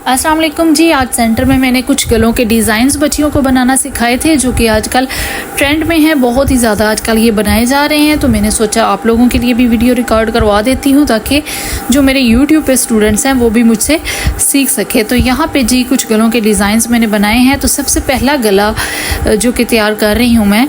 अस्सलाम वालेकुम जी। आज सेंटर में मैंने कुछ गलों के डिज़ाइंस बच्चियों को बनाना सिखाए थे जो कि आजकल ट्रेंड में है, बहुत ही ज़्यादा आजकल ये बनाए जा रहे हैं। तो मैंने सोचा आप लोगों के लिए भी वीडियो रिकॉर्ड करवा देती हूँ ताकि जो मेरे यूट्यूब पे स्टूडेंट्स हैं वो भी मुझसे सीख सके। तो यहाँ पे जी कुछ गलों के डिज़ाइंस मैंने बनाए हैं। तो सबसे पहला गला जो कि तैयार कर रही हूँ मैं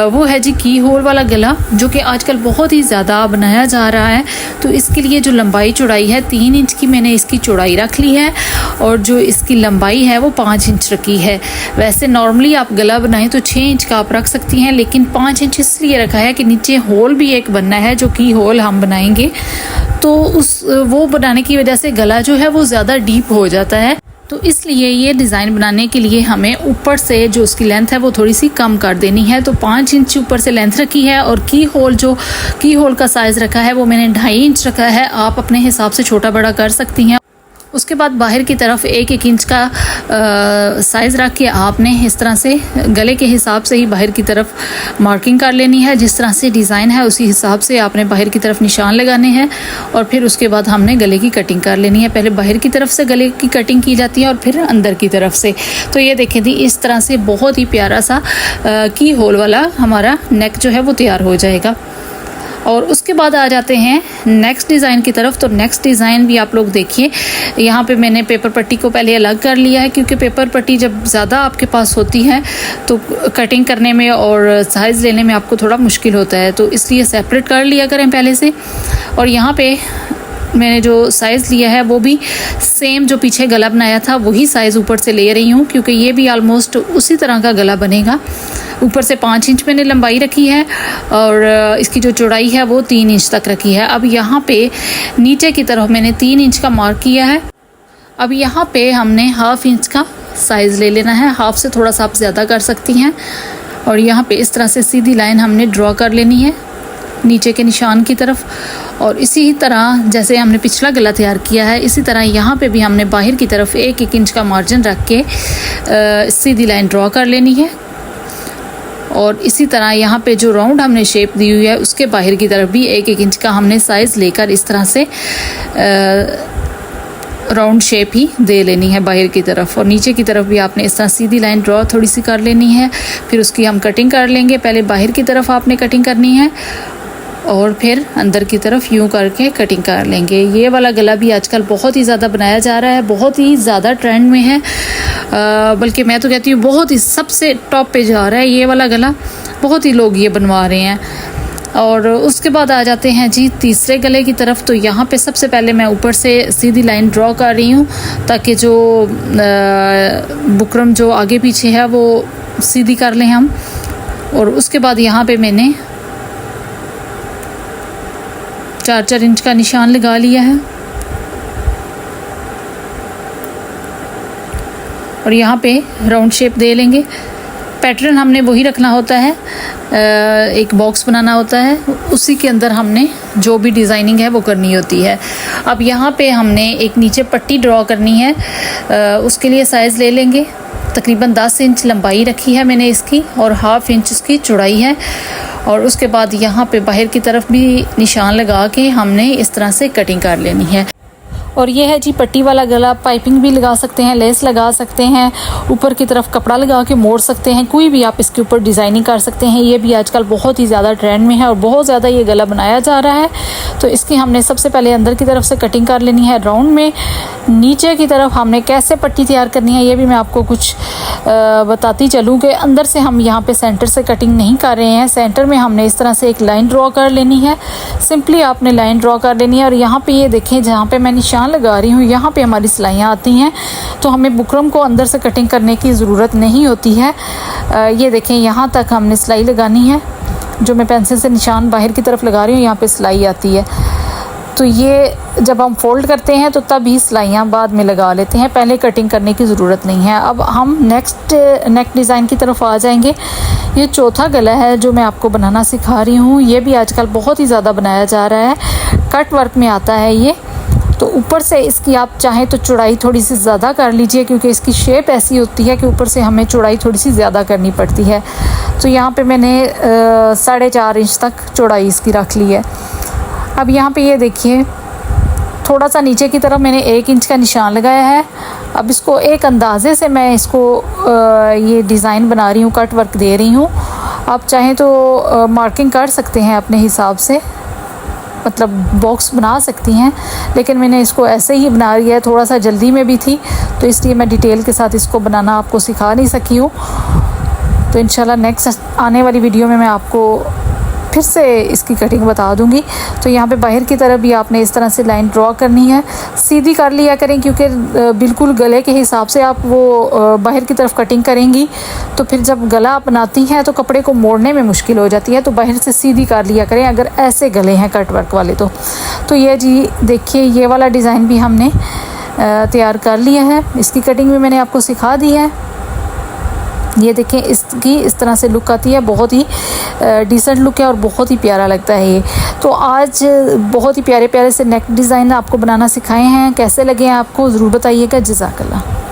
वो है जी की होल वाला गला, जो कि आजकल बहुत ही ज़्यादा बनाया जा रहा है। तो इसके लिए जो लंबाई चौड़ाई है 3 इंच की मैंने इसकी चौड़ाई रख ली है और जो इसकी लंबाई है वो 5 इंच रखी है। वैसे नॉर्मली आप गला बनाएं तो 6 इंच का आप रख सकती हैं, लेकिन 5 इंच इसलिए रखा है कि नीचे होल भी एक बनना है जो की होल हम बनाएंगे। तो वो बनाने की वजह से गला जो है वो ज़्यादा डीप हो जाता है। तो इसलिए ये डिज़ाइन बनाने के लिए हमें ऊपर से जो उसकी लेंथ है वो थोड़ी सी कम कर देनी है। तो 5 इंच ऊपर से लेंथ रखी है और की होल का साइज़ रखा है वो मैंने 2.5 इंच रखा है। आप अपने हिसाब से छोटा बड़ा कर सकती हैं। उसके बाद बाहर की तरफ 1-1 इंच का साइज़ रख के आपने इस तरह से गले के हिसाब से ही बाहर की तरफ मार्किंग कर लेनी है। जिस तरह से डिज़ाइन है उसी हिसाब से आपने बाहर की तरफ निशान लगाने हैं और फिर उसके बाद हमने गले की कटिंग कर लेनी है। पहले बाहर की तरफ से गले की कटिंग की जाती है और फिर अंदर की तरफ से। तो ये देखें थी इस तरह से बहुत ही प्यारा सा की होल वाला हमारा नेक जो है वो तैयार हो जाएगा। और उसके बाद आ जाते हैं नेक्स्ट डिज़ाइन की तरफ। तो नेक्स्ट डिज़ाइन भी आप लोग देखिए, यहाँ पे मैंने पेपर पट्टी को पहले अलग कर लिया है क्योंकि पेपर पट्टी जब ज़्यादा आपके पास होती है तो कटिंग करने में और साइज़ लेने में आपको थोड़ा मुश्किल होता है, तो इसलिए सेपरेट कर लिया करें पहले से। और यहाँ पे मैंने जो साइज़ लिया है वो भी सेम जो पीछे गला बनाया था वही साइज़ ऊपर से ले रही हूँ क्योंकि ये भी ऑलमोस्ट उसी तरह का गला बनेगा। ऊपर से 5 इंच मैंने लंबाई रखी है और इसकी जो चौड़ाई है वो 3 इंच तक रखी है। अब यहाँ पे नीचे की तरफ मैंने 3 इंच का मार्क किया है। अब यहाँ पे हमने 1/2 इंच का साइज़ ले लेना है, हाफ से थोड़ा सा आप ज़्यादा कर सकती हैं। और यहाँ पे इस तरह से सीधी लाइन हमने ड्रॉ कर लेनी है नीचे के निशान की तरफ। और इसी तरह जैसे हमने पिछला गला तैयार किया है इसी तरह यहाँ पे भी हमने बाहर की तरफ 1-1 इंच का मार्जिन रख के सीधी लाइन ड्रॉ कर लेनी है। और इसी तरह यहाँ पे जो राउंड हमने शेप दी हुई है उसके बाहर की तरफ भी 1-1 इंच का हमने साइज़ लेकर इस तरह से राउंड शेप ही दे लेनी है बाहर की तरफ। और नीचे की तरफ भी आपने इस तरह सीधी लाइन ड्रॉ थोड़ी सी कर लेनी है, फिर उसकी हम कटिंग कर लेंगे। पहले बाहर की तरफ आपने कटिंग करनी है और फिर अंदर की तरफ यूं करके कटिंग कर लेंगे। ये वाला गला भी आजकल बहुत ही ज़्यादा बनाया जा रहा है, बहुत ही ज़्यादा ट्रेंड में है, बल्कि मैं तो कहती हूँ बहुत ही सबसे टॉप पे जा रहा है ये वाला गला, बहुत ही लोग ये बनवा रहे हैं। और उसके बाद आ जाते हैं जी तीसरे गले की तरफ। तो यहाँ पे सबसे पहले मैं ऊपर से सीधी लाइन ड्रॉ कर रही हूँ ताकि जो बुकरम जो आगे पीछे है वो सीधी कर लें हम। और उसके बाद यहाँ पे मैंने 4-4 इंच का निशान लगा लिया है। और यहाँ पे राउंड शेप दे लेंगे। पैटर्न हमने वही रखना होता है, एक बॉक्स बनाना होता है, उसी के अंदर हमने जो भी डिज़ाइनिंग है वो करनी होती है। अब यहाँ पे हमने एक नीचे पट्टी ड्रॉ करनी है, उसके लिए साइज़ ले लेंगे। तकरीबन 10 इंच लंबाई रखी है मैंने इसकी और 1/2 इंच इसकी चौड़ाई है। और उसके बाद यहाँ पे बाहर की तरफ भी निशान लगा के हमने इस तरह से कटिंग कर लेनी है। और ये है जी पट्टी वाला गला। पाइपिंग भी लगा सकते हैं, लेस लगा सकते हैं, ऊपर की तरफ कपड़ा लगा के मोड़ सकते हैं, कोई भी आप इसके ऊपर डिज़ाइनिंग कर सकते हैं। ये भी आजकल बहुत ही ज़्यादा ट्रेंड में है और बहुत ज़्यादा ये गला बनाया जा रहा है। तो इसकी हमने सबसे पहले अंदर की तरफ से कटिंग कर लेनी है राउंड में। नीचे की तरफ हमने कैसे पट्टी तैयार करनी है ये भी मैं आपको कुछ बताती चलूँ कि अंदर से हम यहाँ पे सेंटर से कटिंग नहीं कर रहे हैं। सेंटर में हमने इस तरह से एक लाइन ड्रॉ कर लेनी है, सिंपली आपने लाइन ड्रॉ कर लेनी है। और यहाँ पे ये देखें जहाँ पे मैं निशान लगा रही हूँ यहाँ पे हमारी सिलाइयाँ आती हैं, तो हमें बुकरम को अंदर से कटिंग करने की ज़रूरत नहीं होती है। ये देखें यहाँ तक हमने सिलाई लगानी है, जो मैं पेंसिल से निशान बाहर की तरफ लगा रही हूँ यहाँ पे सिलाई आती है। तो ये जब हम फोल्ड करते हैं तो तब ही सिलाइयाँ बाद में लगा लेते हैं, पहले कटिंग करने की ज़रूरत नहीं है। अब हम नेक्स्ट नेक डिज़ाइन की तरफ आ जाएंगे। ये चौथा गला है जो मैं आपको बनाना सिखा रही हूँ। ये भी आजकल बहुत ही ज़्यादा बनाया जा रहा है, कट वर्क में आता है ये। तो ऊपर से इसकी आप चाहें तो चौड़ाई थोड़ी सी ज़्यादा कर लीजिए क्योंकि इसकी शेप ऐसी होती है कि ऊपर से हमें चौड़ाई थोड़ी सी ज़्यादा करनी पड़ती है। तो यहाँ पे मैंने 4.5 इंच तक चौड़ाई इसकी रख ली है। अब यहाँ पे ये देखिए थोड़ा सा नीचे की तरफ मैंने 1 इंच का निशान लगाया है। अब इसको एक अंदाज़े से मैं इसको ये डिज़ाइन बना रही हूँ, कट वर्क दे रही हूँ। आप चाहें तो मार्किंग कर सकते हैं अपने हिसाब से, मतलब बॉक्स बना सकती हैं, लेकिन मैंने इसको ऐसे ही बना लिया है। थोड़ा सा जल्दी में भी थी तो इसलिए मैं डिटेल के साथ इसको बनाना आपको सिखा नहीं सकी हूँ। तो इंशाल्लाह नेक्स्ट आने वाली वीडियो में मैं आपको फिर से इसकी कटिंग बता दूंगी। तो यहाँ पे बाहर की तरफ भी आपने इस तरह से लाइन ड्रॉ करनी है, सीधी कर लिया करें, क्योंकि बिल्कुल गले के हिसाब से आप वो बाहर की तरफ कटिंग करेंगी तो फिर जब गला आप बनाती हैं तो कपड़े को मोड़ने में मुश्किल हो जाती है। तो बाहर से सीधी कर लिया करें अगर ऐसे गले हैं कट वर्क वाले। तो ये जी देखिए, ये वाला डिज़ाइन भी हमने तैयार कर लिया है। इसकी कटिंग भी मैंने आपको सिखा दी है। ये देखें, इसकी इस तरह से लुक आती है, बहुत ही डिसेंट लुक है और बहुत ही प्यारा लगता है ये। तो आज बहुत ही प्यारे प्यारे से नेक डिज़ाइन आपको बनाना सिखाए हैं। कैसे लगे हैं आपको ज़रूर बताइएगा। जज़ाकल्लाह।